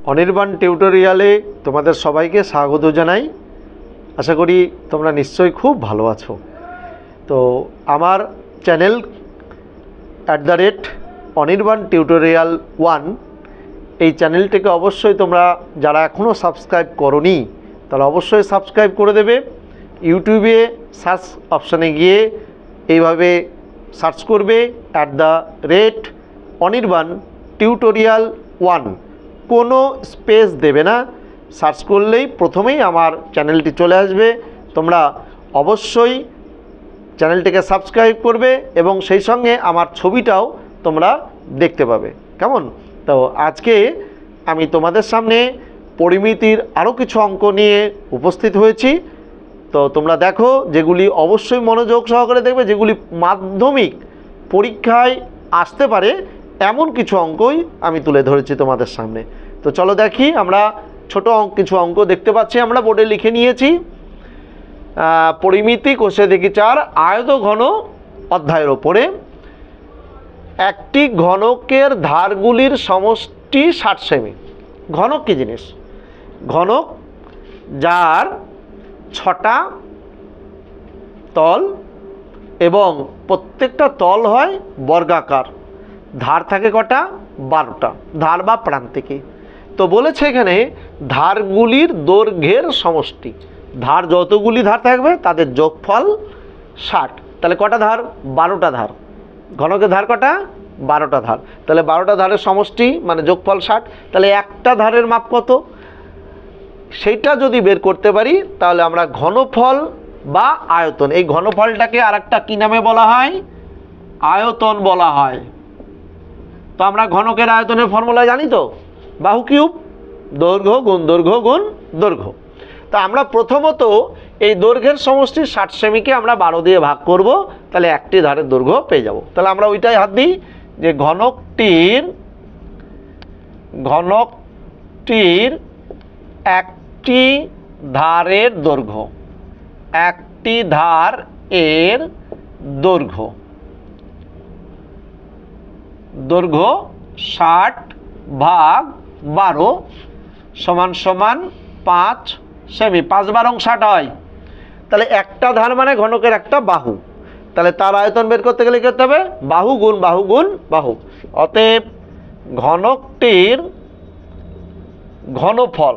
অনির্বাণ টিউটোরিয়ালে তোমাদের সবাইকে স্বাগত জানাই। আশা করি তোমরা নিশ্চয়ই খুব ভালো আছো। তো আমার চ্যানেল @অনির্বাণ টিউটোরিয়াল 1 এই চ্যানেলটিকে অবশ্যই তোমরা যারা এখনও সাবস্ক্রাইব করোনি তারা অবশ্যই সাবস্ক্রাইব করে দেবে। ইউটিউবে সার্চ অপশানে গিয়ে এইভাবে সার্চ করবে @অনির্বাণ টিউটোরিয়াল 1, কোনো স্পেস দেবে না, সার্চ করলেই প্রথমেই আমার চ্যানেলটি চলে আসবে। তোমরা অবশ্যই চ্যানেলটিকে সাবস্ক্রাইব করবে এবং সেই সঙ্গে আমার ছবিটাও তোমরা দেখতে পাবে। কেমন? তো আজকে আমি তোমাদের সামনে পরিমিতির আরও কিছু অঙ্ক নিয়ে উপস্থিত হয়েছি। তো তোমরা দেখো, যেগুলি অবশ্যই মনোযোগ সহকারে দেখবে, যেগুলি মাধ্যমিক পরীক্ষায় আসতে পারে এমন কিছু অঙ্কই আমি তুলে ধরেছি তোমাদের সামনে। তো চলো দেখি, আমরা ছোট কিছু অঙ্ক দেখতে পাচ্ছি, আমরা বোর্ডে লিখে নিয়েছি। পরিমিতি কোষে দেখি 4 আয়ত ঘন অধ্যায়ের ওপরে একটি ঘনকের ধারগুলির সমষ্টি 60 সেমি। ঘনক কী জিনিস? ঘনক যার 6টা তল এবং প্রত্যেকটা তল হয় বর্গাকার, ধার থাকে কটা? 12টা ধার বা প্রান্তিকে। তো বলেছে এখানে ধারগুলির দৈর্ঘ্যের সমষ্টি, ধার যতগুলি ধার থাকবে তাদের যোগফল 60। তাহলে কটা ধার? 12টা ধার। ঘনকের ধার কটা? 12টা ধার। তাহলে 12টা ধারের সমষ্টি মানে যোগফল 60। তাহলে একটা ধারের মাপ কত? সেইটা যদি বের করতে পারি তাহলে আমরা ঘনফল বা আয়তন, এই ঘনফলটাকে আর একটা কী নামে বলা হয়? আয়তন বলা হয়। তো আমরা ঘনকের আয়তনের ফর্মুলা জানি তো, বাহু কিউব, দৈর্ঘ্য গুণ দৈর্ঘ্য গুণ দৈর্ঘ্য। তা আমরা প্রথমত এই দৈর্ঘ্যের সমষ্টি 60 সেমিকে আমরা 12 দিয়ে ভাগ করব, তাহলে একটি ধারের দৈর্ঘ্য পেয়ে যাব। তাহলে আমরা ওইটাই হাত দিই যে ঘনকটির একটি ধারের দৈর্ঘ্য, একটি ধার এর দৈর্ঘ্য 60 ভাগ 12 সমান 5 সেমি। 5 12 60 হয়। তাহলে একটা ধার মানে ঘনকের একটা বাহু। তাহলে তার আয়তন বের করতে গেলে কী করতে হবে? বাহু গুণ বাহু গুণ বাহু। অতএব ঘনকটির ঘনফল,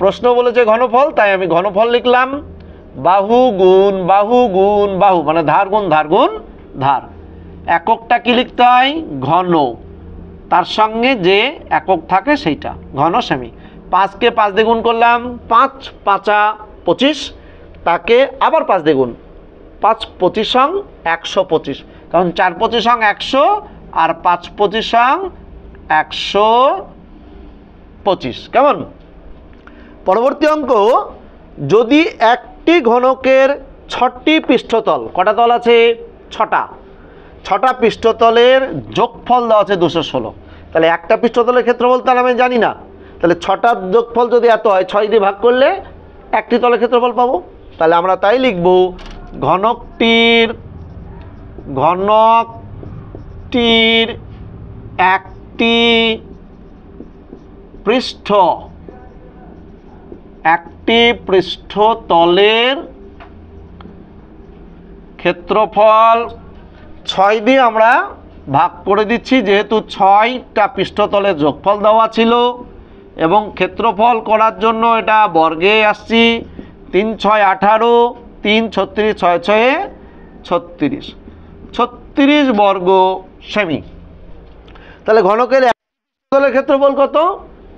প্রশ্ন বলেছে ঘনফল, তাই আমি ঘনফল লিখলাম বাহু গুণ বাহু গুণ বাহু, মানে ধার গুণ ধার গুণ ধার। এককটা কি লিখতে হয়? ঘন, তার সঙ্গে যে একক থাকে সেইটা, ঘন সেমি। 5কে 5 দিয়ে গুণ করলাম, 5 5 25, তাকে আবার 5 দিয়ে গুণ, 5 25 125, কারণ 4 25 100 আর 5 25 125। কেমন? পরবর্তী অঙ্ক, যদি একটি ঘনকের 6টি পৃষ্ঠতল, কটা তল আছে? 6টা পৃষ্ঠতলের যোগফল দেওয়া আছে 216। তাহলে একটা পৃষ্ঠতলের ক্ষেত্রফল তাহলে আমি জানি না, তাহলে 6টার যোগফল যদি এত হয় 6 দিয়ে ভাগ করলে একটি তলের ক্ষেত্রফল পাবো। তাহলে আমরা তাই লিখব ঘনকটির একটি পৃষ্ঠতলের ক্ষেত্রফল 6 দিয়ে আমরা ভাগ করে দিচ্ছি, যেহেতু 6টা পৃষ্ঠতলের যোগফল দেওয়া ছিল এবং ক্ষেত্রফল করার জন্য এটা বর্গে আসছি। 3 6 18, 3 36, 6 6 36 বর্গ সেমি। তাহলে ঘনকের পৃষ্ঠতলের ক্ষেত্রফল কত?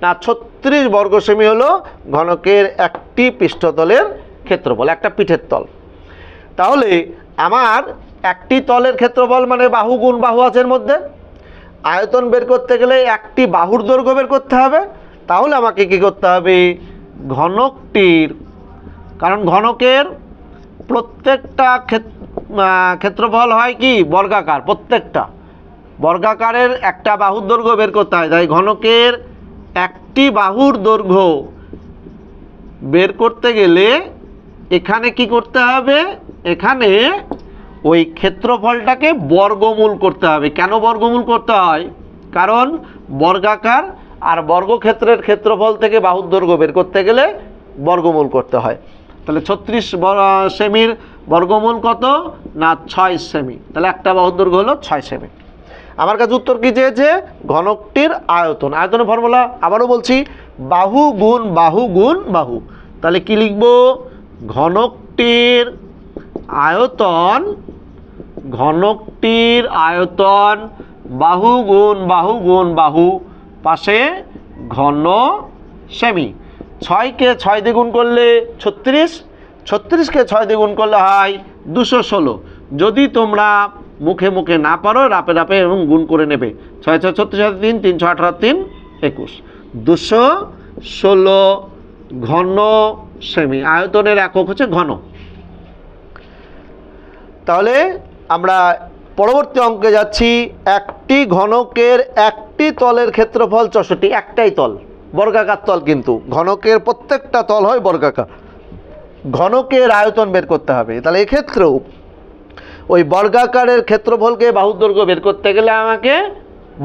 না, 36 বর্গ সেমি হলো ঘনকের একটি পৃষ্ঠতলের ক্ষেত্রফল, একটা পিঠের তল। তাহলে আমার একটি তলের ক্ষেত্রফল মানে বাহু গুণ বাহু আছে এর মধ্যে। আয়তন বের করতে গেলে একটি বাহুর দৈর্ঘ্য বের করতে হবে। তাহলে আমাকে কি করতে হবে? ঘনকটির, কারণ ঘনকের প্রত্যেকটা ক্ষেত্রফল হয় কি? বর্গাকার। প্রত্যেকটা বর্গাকারের একটা বাহুর দৈর্ঘ্য বের করতে হয়। তাই ঘনকের একটি বাহুর দৈর্ঘ্য বের করতে গেলে এখানে কি করতে হবে? এখানে ওই ক্ষেত্রফলটাকে বর্গমূল করতে হবে। কেন বর্গমূল করতে হয়? কারণ বর্গাকার আর বর্গক্ষেত্রের ক্ষেত্রফল থেকে বাহুর দৈর্ঘ্য বের করতে গেলে বর্গমূল করতে হয়। তাহলে 36 সেমির বর্গমূল কত না 6 সেমি, তাহলে একটা বাহুর দৈর্ঘ্য হলো 6 সেমি। আমার কাছে উত্তর কি চেয়েছে, ঘনকটির আয়তন। আয়তনের ফর্মুলা আবারও বলছি, বাহু গুণ বাহু গুণ বাহু। তাহলে কি লিখব, ঘনকটির আয়তন, ঘনকটির আয়তন বাহু গুণ বাহু গুণ বাহু পাশে ঘন সেমি। 6কে 6 দিয়ে গুণ করলে 36, 36কে 6 দিয়ে গুণ করলে হয় 216। যদি তোমরা মুখে মুখে না পারো, রাপে রাপে এবং গুণ করে নেবে। 6 6 36 3 3 6 18 3 21, 216 ঘন সেমি। আয়তনের একক হচ্ছে ঘন। তাহলে আমরা পরবর্তী অঙ্কে যাচ্ছি। একটি ঘনকের একটি তলের ক্ষেত্রফল 64, একটাই তল, বর্গাকার তল, কিন্তু ঘনকের প্রত্যেকটা তল হয় বর্গাকার। ঘনকের আয়তন বের করতে হবে। তাহলে এক্ষেত্রেও ওই বর্গাকারের ক্ষেত্রফলকে বাহুর দৈর্ঘ্য বের করতে গেলে আমাকে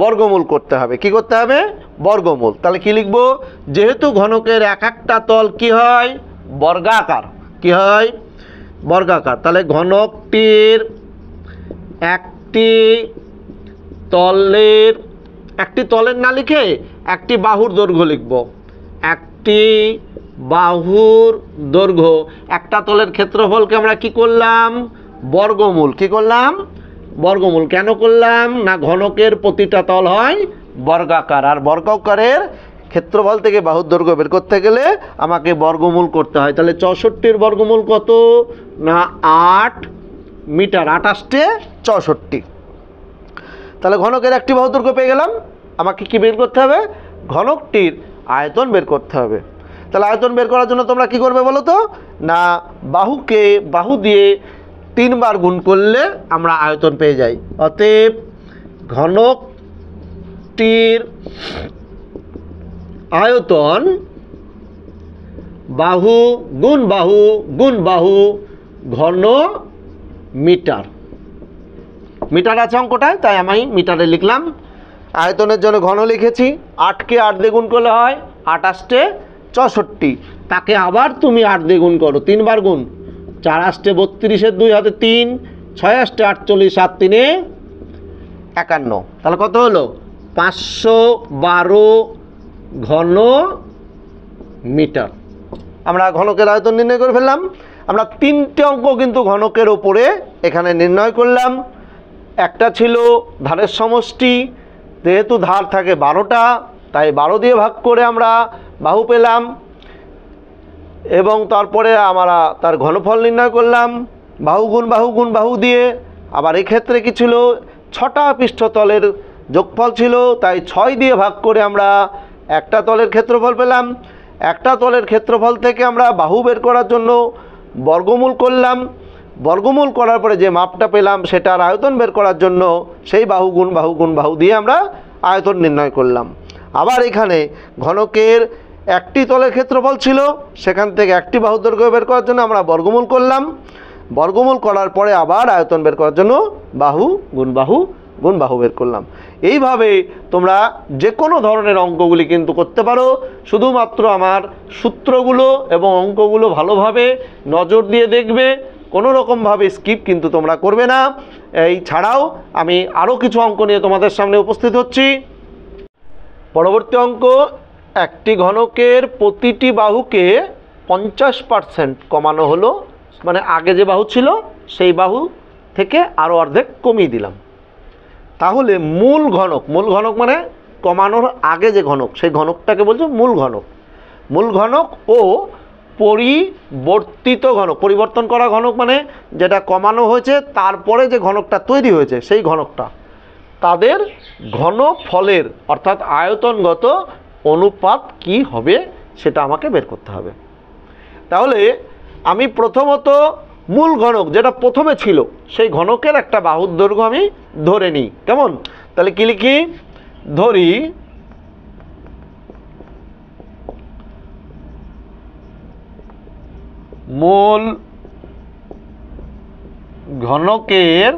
বর্গমূল করতে হবে। কি করতে হবে, বর্গমূল। তাহলে কি লিখব, যেহেতু ঘনকের এক একটা তল কি হয়, বর্গাকার, কি হয়, বর্গাকার। তাহলে ঘনকটির একটি তলের না লিখে একটি বাহুর দৈর্ঘ্য লিখব। একটি বাহুর দৈর্ঘ্য, একটা তলের ক্ষেত্রফলকে আমরা কি করলাম, বর্গমূল। কি করলাম, বর্গমূল। কেন করলাম না, ঘনকের প্রতিটা তল হয় বর্গাকার, আর বর্গাকারের ক্ষেত্রফল থেকে বাহুর দৈর্ঘ্য বের করতে গেলে আমাকে বর্গমূল করতে হয়। তাহলে 64 বর্গমূল কত না 8 মিটার, 28 64। তাহলে ঘনকের একটি বাহুর দৈর্ঘ্য পেয়ে গেলাম। আমাকে কি বের করতে হবে, ঘনকটির আয়তন বের করতে হবে। তাহলে আয়তন বের করার জন্য তোমরা কি করবে বলো তো, না বাহুকে বাহু দিয়ে 3 বার গুণ করলে আমরা আয়তন পেয়ে যাই। অতএব ঘনকটির আয়তন বাহু গুণ বাহু গুণ বাহু ঘন মিটার। মিটার আছে অঙ্কটায়, তাই আমি মিটারে লিখলাম। আয়তনের জন্য ঘন লিখেছি। 8কে 8 দিয়ে গুণ করলে হয় 28 64, তাকে আবার তুমি 8 দিয়ে গুণ করো, 3 বার গুণ, 4 8 32, 2 হাতে 3, 6 8 48, 7 3 51। তাহলে কত হলো, 512 ঘন মিটার। আমরা ঘনকের আয়তন নির্ণয় করে ফেললাম। আমরা 3টে অঙ্ক কিন্তু ঘনকের ওপরে এখানে নির্ণয় করলাম। একটা ছিল ধারের সমষ্টি, যেহেতু ধার থাকে 12টা, তাই 12 দিয়ে ভাগ করে আমরা বাহু পেলাম, এবং তারপরে আমরা তার ঘনফল নির্ণয় করলাম বাহু গুণ বাহু গুণ বাহু দিয়ে। আবার এক্ষেত্রে কি ছিল, 6টা পৃষ্ঠতলের যোগফল ছিল, তাই 6 দিয়ে ভাগ করে আমরা একটা তলের ক্ষেত্রফল পেলাম। একটা তলের ক্ষেত্রফল থেকে আমরা বাহু বের করার জন্য বর্গমূল করলাম। বর্গমূল করার পরে যে মাপটা পেলাম সেটার আয়তন বের করার জন্য সেই বাহু গুণ বাহু গুণ বাহু দিয়ে আমরা আয়তন নির্ণয় করলাম। আবার এখানে ঘনকের একটি তলের ক্ষেত্রফল ছিল, সেখান থেকে একটি বাহুর দৈর্ঘ্য বের করার জন্য আমরা বর্গমূল করলাম। বর্গমূল করার পরে আবার আয়তন বের করার জন্য বাহু গুণ বাহু গুণ বাহু বের করলাম। এইভাবে তোমরা যে কোনো ধরনের অঙ্কগুলি কিন্তু করতে পারো। শুধুমাত্র আমার সূত্রগুলো এবং অঙ্কগুলো ভালোভাবে নজর দিয়ে দেখবে, কোনো রকমভাবে স্কিপ কিন্তু তোমরা করবে না। এই ছাড়াও আমি আরও কিছু অঙ্ক নিয়ে তোমাদের সামনে উপস্থিত হচ্ছি। পরবর্তী অঙ্ক, একটি ঘনকের প্রতিটি বাহুকে 50% কমানো হলো, মানে আগে যে বাহু ছিল সেই বাহু থেকে আরও অর্ধেক কমিয়ে দিলাম। তাহলে মূল ঘনক মানে কমানোর আগে যে ঘনক, সেই ঘনকটাকে বলছে মূল ঘনক। মূল ঘনক ও পরিবর্তিত ঘনক, পরিবর্তন করা ঘনক মানে যেটা কমানো হয়েছে তারপরে যে ঘনকটা তৈরি হয়েছে সেই ঘনকটা, তাদের ঘনফলের অর্থাৎ আয়তনগত অনুপাত কি হবে সেটা আমাকে বের করতে হবে। তাহলে আমি প্রথমত মূল ঘনক যেটা প্রথমে ছিল সেই ঘনকের একটা বাহুর দৈর্ঘ্য আমি ধরে নিই। কেমন, তাহলে কি লিখি, ধরি মূল ঘনকের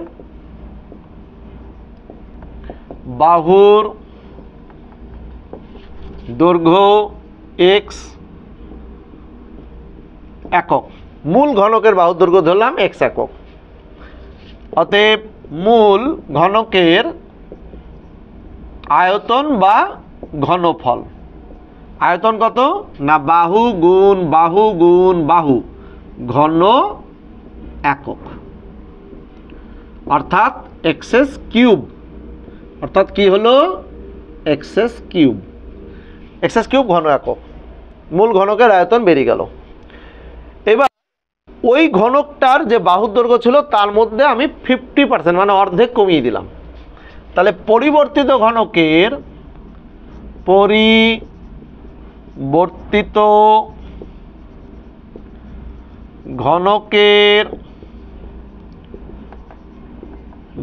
বাহুর দৈর্ঘ্য x একক। মূল ঘনকের বাহুর দৈর্ঘ্য ধরলাম x একক। অতএব মূল ঘনকের আয়তন বা ঘনফল, আয়তন কত না বাহু গুণ বাহু গুণ বাহু ঘন একক, অর্থাৎ এক্সএস কিউব। অর্থাৎ কি হলো এক্সএস কিউব, এক্সএস কিউব ঘন একক। মূল ঘনকের আয়তন বেরিয়ে গেল। এবার ওই ঘনকটার যে বাহুর দৈর্ঘ্য ছিল তার মধ্যে আমি 50% মানে অর্ধেক কমিয়ে দিলাম। তাহলে পরিবর্তিত ঘনকের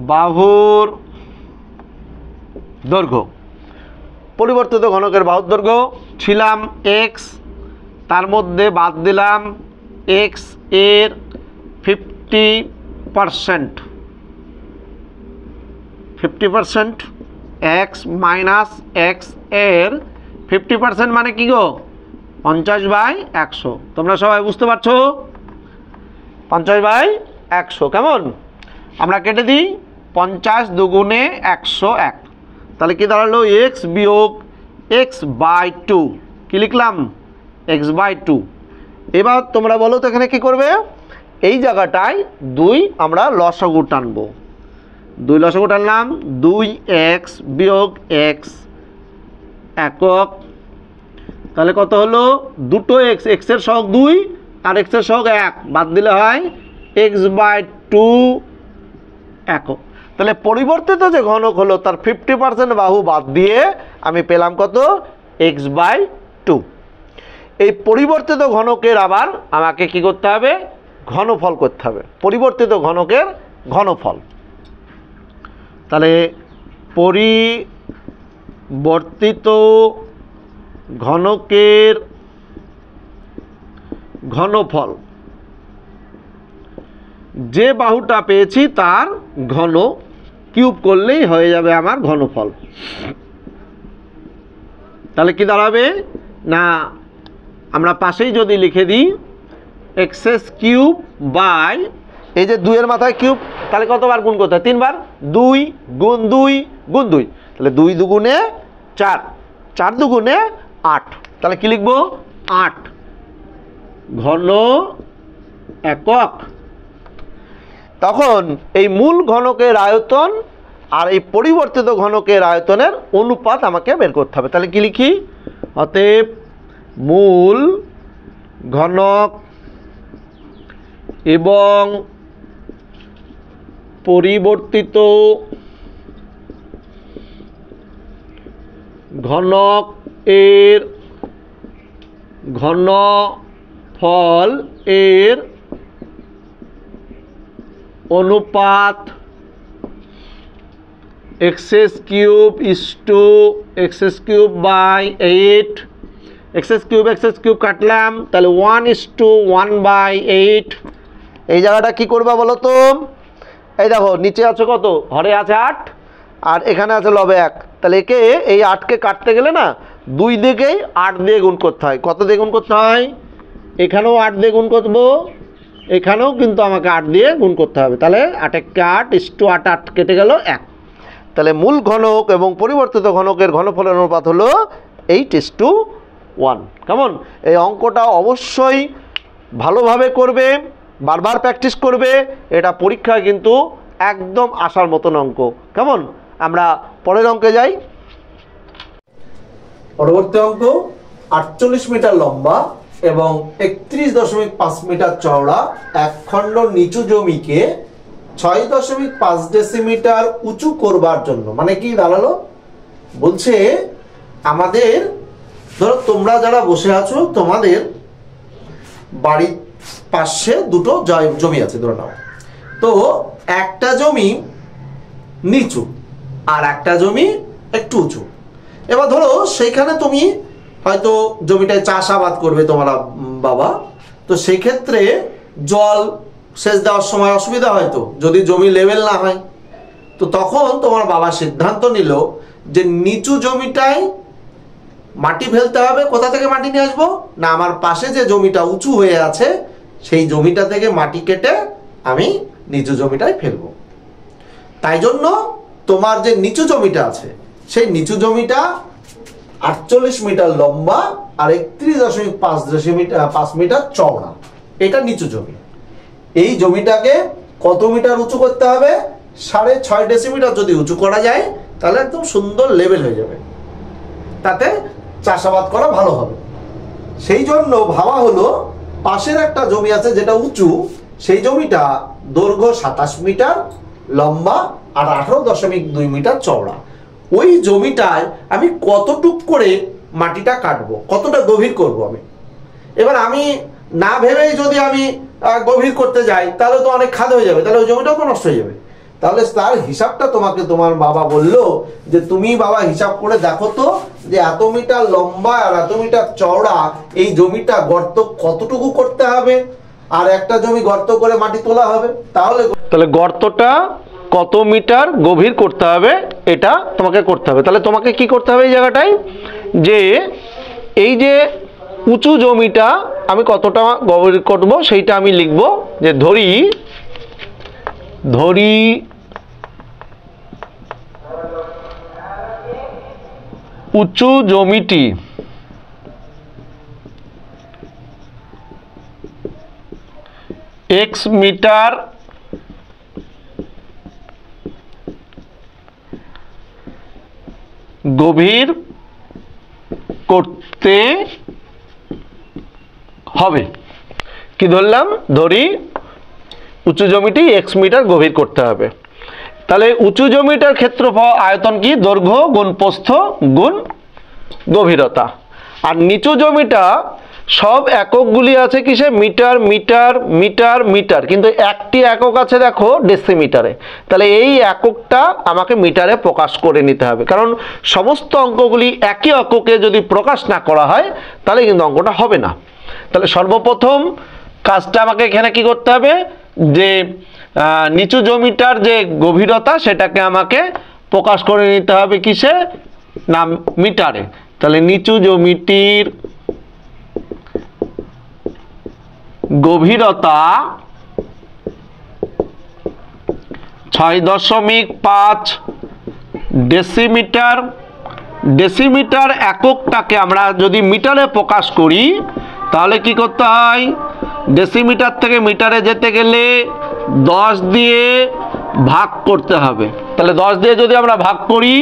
বাহুর দৈর্ঘ্য, পরিবর্তিত ঘনকের বাহুর দৈর্ঘ্য ছিলাম x, তার মধ্যে বাদ দিলাম x এর 50%, 50% x মাইনাস x এর 50% মানে কি গো 50/100। তোমরা সবাই বুঝতে পারছো? 50/100 কেমন? আমরা কেটে দিই 50 দুগুণে 101, তাহলে কি দাঁড়ালো x বিয়োগ x/2। কি লিখলাম x/2। এবার তোমরা বলো তো এখানে কি করবে? এই জায়গাটায় 2 আমরা লসাগু টানবো। 2 লসাগু টানলাম, 2x বিয়োগ x একক, তাহলে কত হলো? দুটো x, x এর সহগ 2 আর x এর সহগ 1, বাদ দিলে হয় x/2 একক। তাহলে পরিবর্তিত যে ঘনক হলো তার 50% বাহু বাদ দিয়ে আমি পেলাম কত? x/2। এই পরিবর্তিত ঘনকের আবার আমাকে কি করতে হবে? ঘনফল করতে হবে, পরিবর্তিত ঘনকের ঘনফল। তাহলে পরিবর্তিত ঘনকের ঘনফল, যে বাহুটা পেয়েছি তার ঘন কিউব করলেই হয়ে যাবে আমার ঘনফল। তাহলে কি দাঁড়াবে না আমরা পাশেই যদি লিখে দিই এক্সএস কিউব বাই এই যে 2 এর মাথায় কিউব, তাহলে কতবার গুণ করতে হয়? 3 বার। 2 গুণ 2 গুণ 2, তাহলে 2 দুগুণে 4, 4 দুগুণে 8, তাহলে কি লিখবো? 8 ঘন একক। তখন এই মূল ঘনকের আয়তন আর এই পরিবর্তিত ঘনকের আয়তনের অনুপাত আমাকে বের করতে হবে। তাহলে কি লিখি? অতএব মূল ঘনক এবং পরিবর্তিত ঘনক এর ঘনফল এর অনুপাত x's cube is to x's cube by 8। X's cube কাটলাম, তাহলে 1:1/8। এই জায়গাটা কি করবা বলো তো? এই দেখো নিচে আছে কত? হরে আছে 8 আর এখানে আছে লবে 1, তাহলে একে এই 8কে কাটতে গেলে না 2 দিকেই 8 দিয়ে গুণ করতে হয়। কত দিয়ে গুণ করতে হয়? এখানেও 8 দিয়ে গুণ করবো, এখানেও কিন্তু আমাকে 8 দিয়ে গুণ করতে হবে। তাহলে 8 ইস টু 8 কেটে গেল 1। তাহলে মূল ঘনক এবং পরিবর্তিত ঘনকের ঘনফলের অনুপাত হলো 8:1। কেমন? এই অঙ্কটা অবশ্যই ভালোভাবে করবে, বারবার প্র্যাকটিস করবে, এটা পরীক্ষায় কিন্তু একদম আসার মতন অঙ্ক। কেমন? আমরা পরের অঙ্কে যাই। পরবর্তী অঙ্ক 48 মিটার লম্বা এবং 31.5 মিটার চওড়া এক খণ্ড নিচু জমিকে 6.5 ডেসিমিটার উঁচু করবার জন্য, মানে কি দাঁড়ালো? বলছে আমাদের ধরো তোমরা যারা বসে আছো তোমাদের বাড়ির পাশে দুটো জমি আছে ধরে নাও, তো একটা জমি নিচু আর একটা জমি একটু উঁচু। এবার ধরো সেইখানে তুমি হয়তো জমিটায় চাষাবাদ করবে তোমার বাবা, তো সেই ক্ষেত্রে জল সেচ দেওয়ার সময় অসুবিধা হয়তো যদি জমি লেভেল না হয়, তো তখন তোমার বাবা সিদ্ধান্ত নিল যে নিচু জমিটায় মাটি ফেলতে হবে। কোথা থেকে মাটি নিয়ে আসবো? না, আমার পাশে যে জমিটা উঁচু হয়ে আছে সেই জমিটা থেকে মাটি কেটে আমি নিচু জমিটায় ফেলবো। তাই জন্য তোমার যে নিচু জমিটা আছে সেই নিচু জমিটা 48 মিটার লম্বা আর 31.5 মিটার চওড়া, এটা নিচু জমি। এই জমিটাকে কত মিটার উঁচু করতে হবে? 6.5 ডেসিমিটার যদি উঁচু করা যায় তাহলে একদম সুন্দর লেভেল হয়ে যাবে, তাতে চাষাবাদ করা ভালো হবে। সেই জন্য ভাবা হলো পাশের একটা জমি আছে যেটা উঁচু, সেই জমিটা দৈর্ঘ্য 27 মিটার লম্বা আর 18.2 মিটার চওড়া। ওই জমিটায় আমি কতটুক করে মাটিটা কাটবো, কতটা গভীর করব আমি। এবার আমি না ভেবেই যদি আমি গভীর করতে যাই তাহলে তো অনেক খাদ হয়ে যাবে, তাহলে ওই জমিটাও তো নষ্ট হয়ে যাবে। তাহলে তার হিসাবটা তোমাকে তোমার বাবা বললো যে তুমি বাবা হিসাব করে দেখো তো যে এত মিটার লম্বা আর এত মিটার চওড়া এই জমিটা গর্ত কতটুকু করতে হবে, আর একটা জমি গর্ত করে মাটি তোলা হবে, তাহলে গর্তটা কত মিটার গভীর করতে হবে এটা তোমাকে করতে হবে। তাহলে তোমাকে কি করতে হবে এই জায়গাটায়, যে এই যে উঁচু জমিটা আমি কতটা গভীর করব সেইটা আমি লিখব। যে ধরি উঁচু জমিটি x মিটার গভীর করতে হবে। কি ধরলাম? ধরি উঁচু জমিটি x মিটার গভীর করতে হবে। তাহলে উঁচু জমিটার ক্ষেত্রফল আয়তন কি? দৈর্ঘ্য গুণ প্রস্থ গুণ গভীরতা। আর নিচু জমিটা সব এককগুলি আছে কিসে? মিটার মিটার মিটার মিটার, কিন্তু একটি একক আছে দেখো ডেসিমিটারে। তাহলে এই এককটা আমাকে মিটারে প্রকাশ করে নিতে হবে, কারণ সমস্ত অঙ্কগুলি একই এককে যদি প্রকাশ না করা হয় তাহলে কিন্তু অঙ্কটা হবে না। তাহলে সর্বপ্রথম কাজটা আমাকে এখানে কি করতে হবে, যে নিচু জমিটার যে গভীরতা সেটাকে আমাকে প্রকাশ করে নিতে হবে কিসে? না, মিটারে। তাহলে নিচু জমিটির গভীরতা 6.5 ডেসিমিটার। ডেসিমিটার এককটাকে আমরা যদি মিটারে প্রকাশ করি তাহলে কি করতে হয়? ডেসিমিটার থেকে মিটারে যেতে গেলে 10 দিয়ে ভাগ করতে হবে। তাহলে 10 দিয়ে যদি আমরা ভাগ করি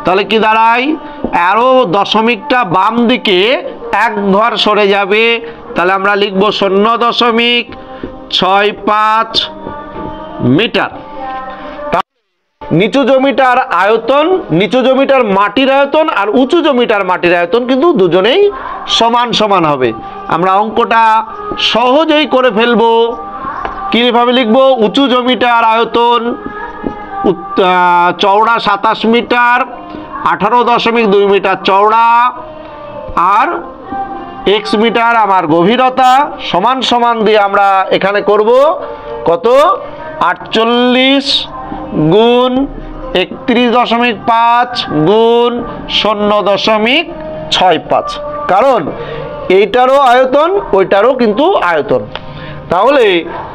তাহলে কি দাঁড়ায়? আরও দশমিকটা বাম দিকে এক ঘর সরে যাবে। তাহলে আমরা লিখব 0.65 মিটার। নিচু জমিটার আয়তন, নিচু জমিটার মাটির আয়তন আর উঁচু জমিটার মাটির আয়তন কিন্তু দুজনেই সমান সমান হবে। আমরা অঙ্কটা সহজেই করে ফেলবো। কিভাবে লিখব? উঁচু জমিটার আয়তন চওড়া 27 মিটার, 18.2 মিটার চওড়া আর x মিটার আমার গভীরতা, সমান সমান দিয়ে আমরা এখানে করব কত? 48 গুণ 31.5 গুণ 0.65, কারণ এইটারও আয়তন ওইটারও কিন্তু আয়তন। তাহলে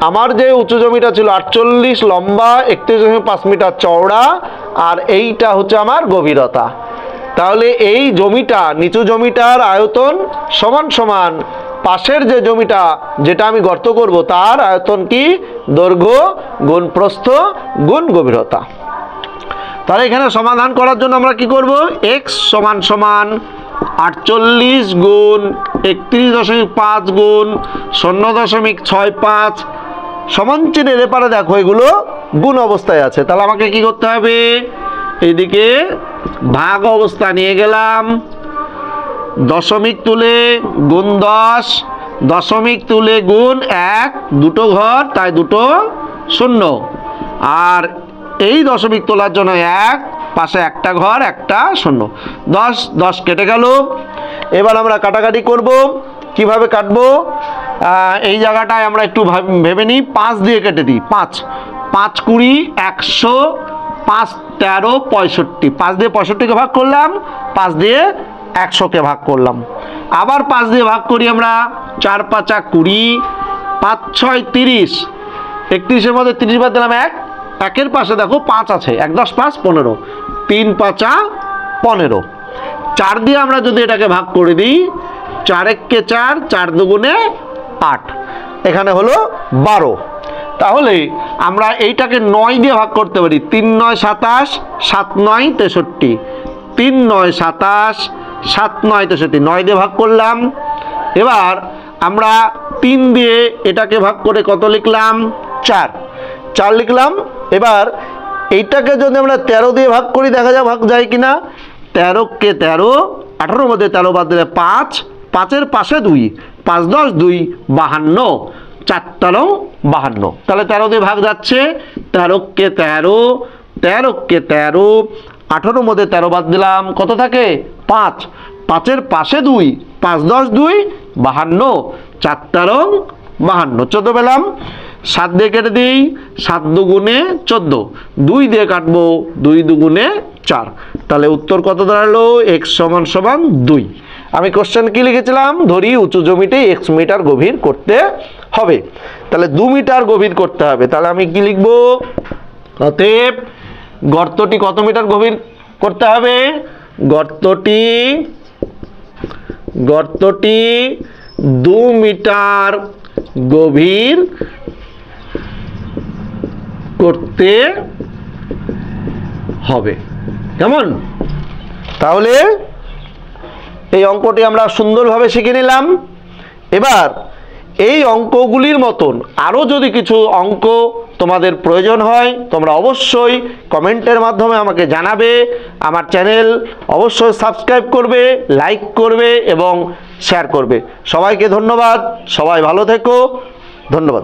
আমার যে উঁচু জমিটা ছিল 48 লম্বা, 31.5 মিটার চওড়া আর এইটা হচ্ছে আমার গভীরতা। তাহলে এই জমিটা, নিচু জমিটার আয়তন সমান সমান পাশের যে জমিটা যেটা আমি গর্ত করব তার আয়তন কি? দৈর্ঘ্য গুণ প্রস্থ গুণ গভীরতা। তাহলে এখানে সমাধান করার জন্য আমরা কি করব? x সমান সমান 48 গুণ 31.5 গুণ 0.65 সমান চিহ্নের এপারে দেখো এগুলো গুণ অবস্থায় আছে। তাহলে আমাকে কি করতে হবে? এইদিকে ভাগ অবস্থা নিয়ে গেলাম, দশমিক তুলে গুণ 10, দশমিক তুলে গুণ 1, দুটো ঘর তাই দুটো শূন্য, আর এই দশমিক তোলার জন্য 1, পাশে একটা ঘর একটা শূন্য, 10 10 কেটে গেল। এবার আমরা কাটাকাটি করব। কিভাবে কাটবো? এই জায়গাটায় আমরা একটু ভেবে নিই। 5 দিয়ে কেটে দিই। 5 5 20 100, 5 13 65, 5 দিয়ে 65কে ভাগ করলাম, 5 দিয়ে 100-কে ভাগ করলাম, আবার 5 দিয়ে ভাগ করি আমরা, 4 × 5 = 20, 5 × 6 = 30, 31-এর মধ্যে 30 বাদ দিলাম 1, 1-এর পাশে দেখো 5 আছে, 1 × 10 = 5, 15, 3 × 5 = 15। 4 দিয়ে আমরা যদি এটাকে ভাগ করে দিই, 4 × 1 = 4, 4 × 2 = 8, এখানে হলো 12। তাহলে আমরা এইটাকে 9 দিয়ে ভাগ করতে পারি, 3 × 9 = 27, 7 × 9 = 63, 3 × 9 = 27, 7 × 9 = 63, 9 দিয়ে ভাগ করলাম। এবার আমরা 3 দিয়ে এটাকে ভাগ করে কত লিখলাম? 4 লিখলাম। এবার এইটাকে যদি আমরা 13 দিয়ে ভাগ করি, দেখা যাক ভাগ যায় কিনা। 13 × 13, 18-এর মধ্যে 13 বাদ দিলে 5, 5-এর পাশে 2, 5 × 10 = 2, 52, 4 × 13 = 52। তাহলে 13 দিয়ে ভাগ যাচ্ছে, 13 × 13, 13 × 13, 18-এর মধ্যে 13 বাদ দিলাম, কত থাকে? 5, 5-এর পাশে 2, 5 × 10 = 2, 52, 4 × 13 = 52, 14 পেলাম। 7 দিয়ে কেটে দিই, 7 × 2 = 14, 2 দিয়ে কাটবো, 2 × 2 = 4। তাহলে উত্তর কত দাঁড়ালো? x = 2। আমি কোশ্চেন কি লিখেছিলাম? ধরি উঁচু জমিতে x মিটার গভীর করতে হবে, তাহলে 2 মিটার গভীর করতে হবে। তাহলে আমি কি লিখবো? অতএব গর্তটি কত মিটার গভীর করতে হবে? গর্তটি 2 মিটার গভীর করতে হবে। কেমন? তাহলে এই অঙ্কটি আমরা সুন্দরভাবে শিখে নিলাম। এবার এই অঙ্কগুলির মতন আরও যদি কিছু অঙ্ক তোমাদের প্রয়োজন হয়, তোমরা অবশ্যই কমেন্টের মাধ্যমে আমাকে জানাবে। আমার চ্যানেল অবশ্যই সাবস্ক্রাইব করবে, লাইক করবে এবং শেয়ার করবে। সবাইকে ধন্যবাদ, সবাই ভালো থেকো, ধন্যবাদ।